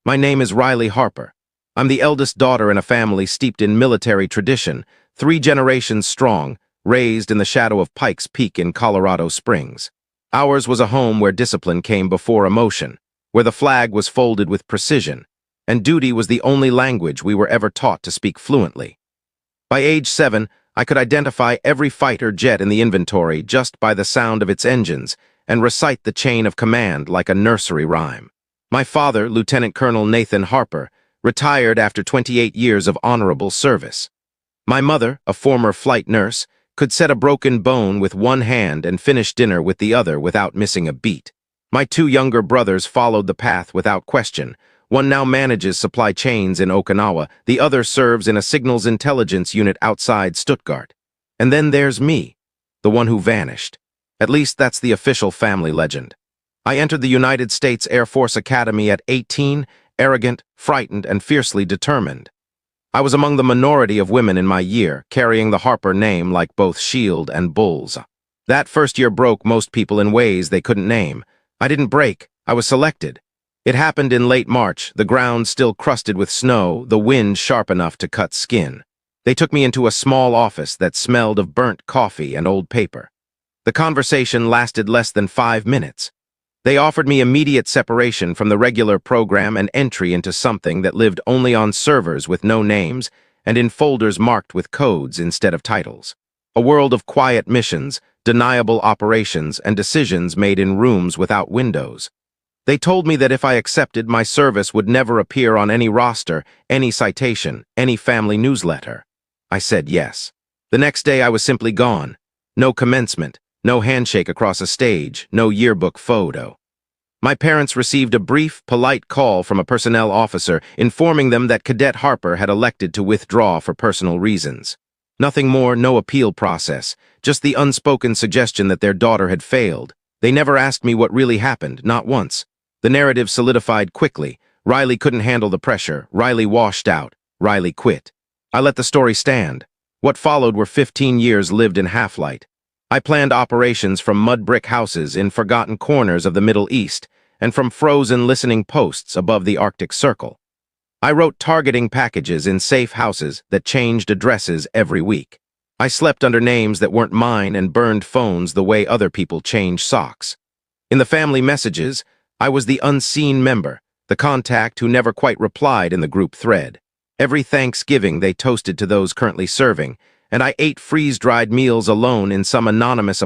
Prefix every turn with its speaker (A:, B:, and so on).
A: My name is Riley Harper. I'm the eldest daughter in a family steeped in military tradition, 3 generations strong, raised in the shadow of Pikes Peak in Colorado Springs. Ours was a home where discipline came before emotion, where the flag was folded with precision, and duty was the only language we were ever taught to speak fluently. By age 7, I could identify every fighter jet in the inventory just by the sound of its engines and recite the chain of command like a nursery rhyme. My father, Lieutenant Colonel Nathan Harper, retired after 28 years of honorable service. My mother, a former flight nurse, could set a broken bone with one hand and finish dinner with the other without missing a beat. My 2 younger brothers followed the path without question. One now manages supply chains in Okinawa, the other serves in a signals intelligence unit outside Stuttgart. And then there's me, the one who vanished. At least that's the official family legend. I entered the United States Air Force Academy at 18, arrogant, frightened, and fiercely determined. I was among the minority of women in my year, carrying the Harper name like both shield and bulls. That first year broke most people in ways they couldn't name. I didn't break, I was selected. It happened in late March, the ground still crusted with snow, the wind sharp enough to cut skin. They took me into a small office that smelled of burnt coffee and old paper. The conversation lasted less than 5 minutes. They offered me immediate separation from the regular program and entry into something that lived only on servers with no names and in folders marked with codes instead of titles. A world of quiet missions, deniable operations, and decisions made in rooms without windows. They told me that if I accepted, my service would never appear on any roster, any citation, any family newsletter. I said yes. The next day I was simply gone. No commencement, no handshake across a stage, no yearbook photo. My parents received a brief, polite call from a personnel officer informing them that Cadet Harper had elected to withdraw for personal reasons. Nothing more, no appeal process, just the unspoken suggestion that their daughter had failed. They never asked me what really happened, not once. The narrative solidified quickly. Riley couldn't handle the pressure. Riley washed out. Riley quit. I let the story stand. What followed were 15 years lived in half-light. I planned operations from mud brick houses in forgotten corners of the Middle East and from frozen listening posts above the Arctic Circle. I wrote targeting packages in safe houses that changed addresses every week. I slept under names that weren't mine and burned phones the way other people change socks. In the family messages, I was the unseen member, the contact who never quite replied in the group thread. Every Thanksgiving they toasted to those currently serving, and I ate freeze-dried meals alone in some anonymous